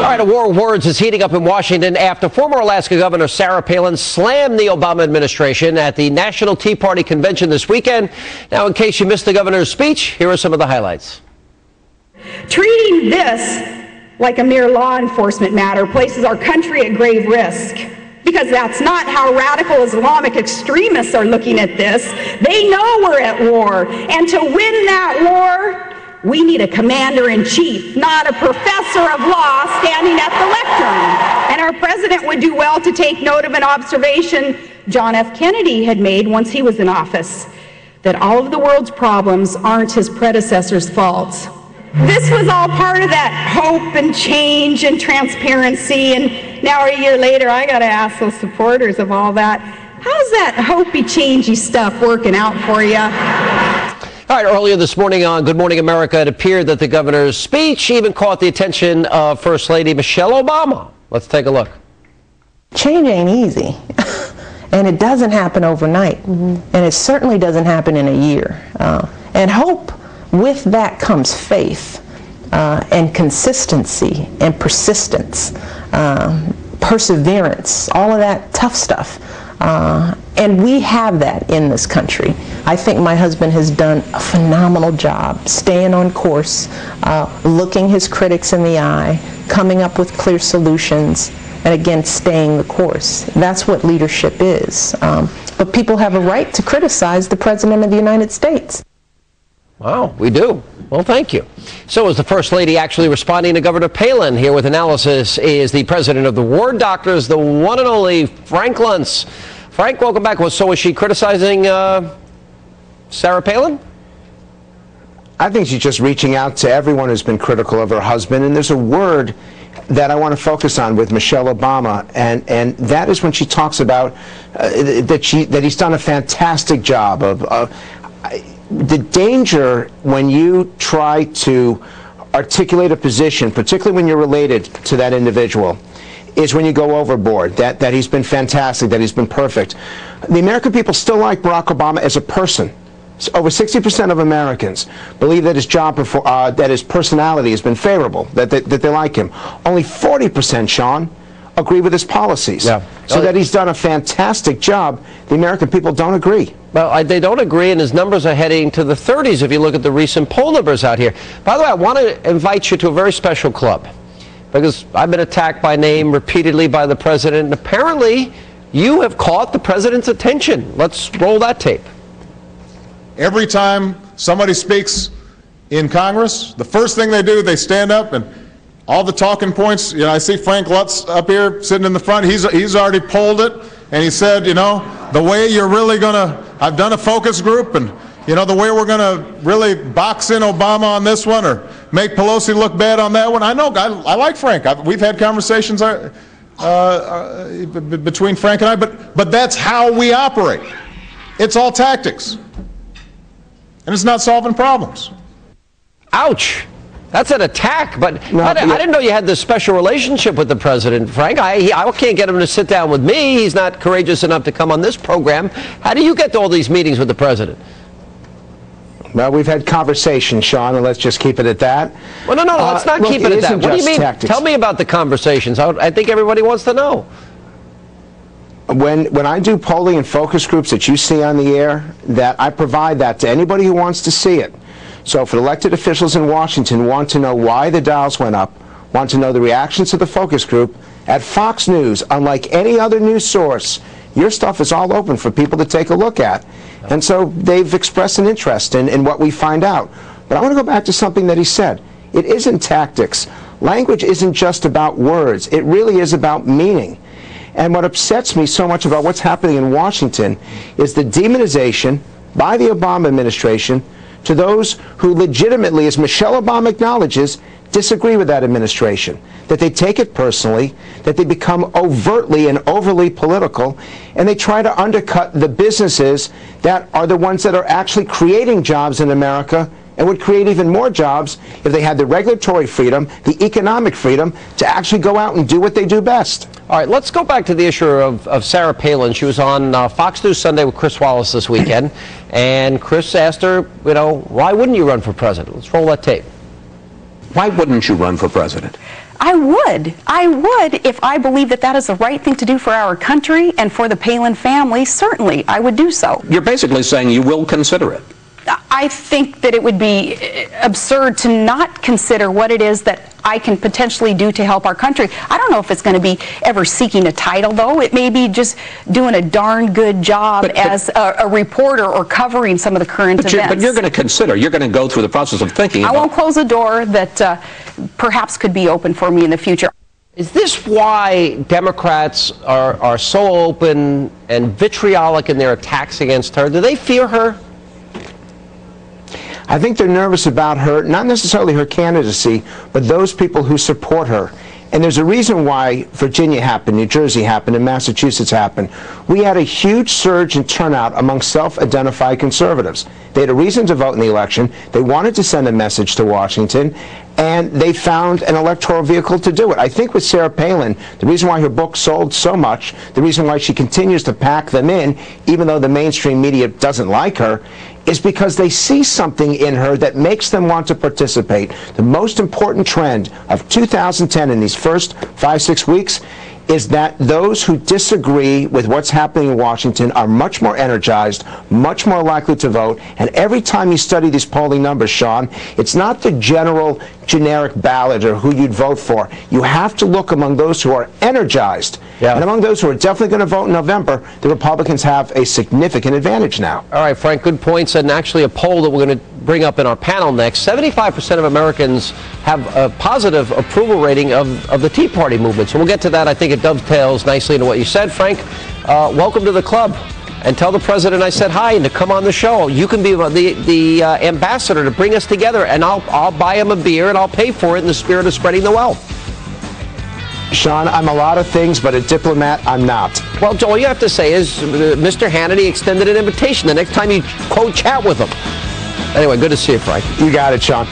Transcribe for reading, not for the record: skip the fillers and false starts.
right, a war of words is heating up in Washington after former Alaska Governor Sarah Palin slammed the Obama administration at the National Tea Party convention this weekend. Now, in case you missed the governor's speech, here are some of the highlights. Treating this like a mere law enforcement matter places our country at grave risk, because that's not how radical Islamic extremists are looking at this. They know we're at war, and to win that war, we need a commander-in-chief, not a professor of law standing at the lectern. And our president would do well to take note of an observation John F. Kennedy had made once he was in office, that all of the world's problems aren't his predecessor's faults. This was all part of that hope and change and transparency, and now a year later I got to ask those supporters of all that, how's that hopey, changey stuff working out for you? All right, earlier this morning on Good Morning America, it appeared that the governor's speech even caught the attention of First Lady Michelle Obama. Let's take a look. Change ain't easy, and it doesn't happen overnight, and it certainly doesn't happen in a year. And hope, with that comes faith and consistency and persistence, perseverance, all of that tough stuff. And we have that in this country. I think my husband has done a phenomenal job staying on course, looking his critics in the eye, coming up with clear solutions, and again, staying the course. That's what leadership is. But people have a right to criticize the President of the United States. Wow, we do. Well, thank you. So is the First Lady actually responding to Governor Palin? Here with analysis is the president of the Ward Doctors, the one and only Frank Luntz. Frank, welcome back. Well, so is she criticizing Sarah Palin? I think she's just reaching out to everyone who's been critical of her husband. And there's a word that I want to focus on with Michelle Obama, and that is when she talks about that he's done a fantastic job of the danger when you try to articulate a position, particularly when you're related to that individual, is when you go overboard, that he's been fantastic, that he's been perfect. The American people still like Barack Obama as a person. So over 60% of Americans believe that his job, that his personality has been favorable, that they like him. Only 40%, Sean, agree with his policies. Yeah. So that he's done a fantastic job, the American people don't agree. Well, they don't agree, and his numbers are heading to the 30s if you look at the recent poll numbers out here. By the way, I want to invite you to a very special club, because I've been attacked by name repeatedly by the president, and apparently you have caught the president's attention. Let's roll that tape. Every time somebody speaks in Congress, the first thing they do, they stand up and all the talking points, you know, I see Frank Luntz up here sitting in the front. He's already polled it, and he said, you know, the way you're really going to, I've done a focus group, and, you know, the way we're going to really box in Obama on this one or make Pelosi look bad on that one. I know, I like Frank. We've had conversations between Frank and I, but that's how we operate. It's all tactics, and it's not solving problems. Ouch. That's an attack, but I didn't know you had this special relationship with the president, Frank. I can't get him to sit down with me. He's not courageous enough to come on this program. How do you get to all these meetings with the president? Well, we've had conversations, Sean, and let's just keep it at that. Well, no, let's not keep it at that. What do you mean? Tactics. Tell me about the conversations. I think everybody wants to know. When I do polling and focus groups that you see on the air, that I provide that to anybody who wants to see it. So if elected officials in Washington want to know why the dials went up, want to know the reactions to the focus group, at Fox News, unlike any other news source, your stuff is all open for people to take a look at. And so they've expressed an interest in what we find out. But I want to go back to something that he said. It isn't tactics. Language isn't just about words. It really is about meaning. And what upsets me so much about what's happening in Washington is the demonization by the Obama administration to those who legitimately, as Michelle Obama acknowledges, disagree with that administration, that they take it personally, that they become overtly and overly political, and they try to undercut the businesses that are the ones that are actually creating jobs in America and would create even more jobs if they had the regulatory freedom, the economic freedom to actually go out and do what they do best. All right, let's go back to the issue of Sarah Palin. She was on Fox News Sunday with Chris Wallace this weekend, and Chris asked her, you know, why wouldn't you run for president? Let's roll that tape. Why wouldn't you run for president? I would if I believe that that is the right thing to do for our country and for the Palin family. Certainly, I would do so. You're basically saying you will consider it. I think that it would be absurd to not consider what it is that I can potentially do to help our country. I don't know if it's going to be ever seeking a title, though. It may be just doing a darn good job as a reporter or covering some of the current events. But you're going to consider, you're going to go through the process of thinking I about... won't close a door that perhaps could be open for me in the future. Is this why Democrats are so open and vitriolic in their attacks against her? Do they fear her? I think they're nervous about her, not necessarily her candidacy, but those people who support her. And there's a reason why Virginia happened, New Jersey happened, and Massachusetts happened. We had a huge surge in turnout among self-identified conservatives. They had a reason to vote in the election. They wanted to send a message to Washington, and they found an electoral vehicle to do it. I think with Sarah Palin, the reason why her book sold so much, the reason why she continues to pack them in, even though the mainstream media doesn't like her, is because they see something in her that makes them want to participate. The most important trend of 2010 in these first 5-6 weeks is that those who disagree with what's happening in Washington are much more energized, much more likely to vote. And every time you study these polling numbers, Sean, it's not the generic ballot or who you'd vote for. You have to look among those who are energized. Yeah. And among those who are definitely going to vote in November, the Republicans have a significant advantage now. All right, Frank, good points. And actually a poll that we're going to bring up in our panel next. 75% of Americans have a positive approval rating of the Tea Party movement. So we'll get to that. I think it dovetails nicely into what you said. Frank, welcome to the club. And tell the president I said hi and to come on the show. You can be the ambassador to bring us together, and I'll buy him a beer and I'll pay for it in the spirit of spreading the wealth. Sean, I'm a lot of things, but a diplomat, I'm not. Well, all you have to say is Mr. Hannity extended an invitation the next time you, quote, chat with him. Anyway, good to see you, Frank. You got it, Sean.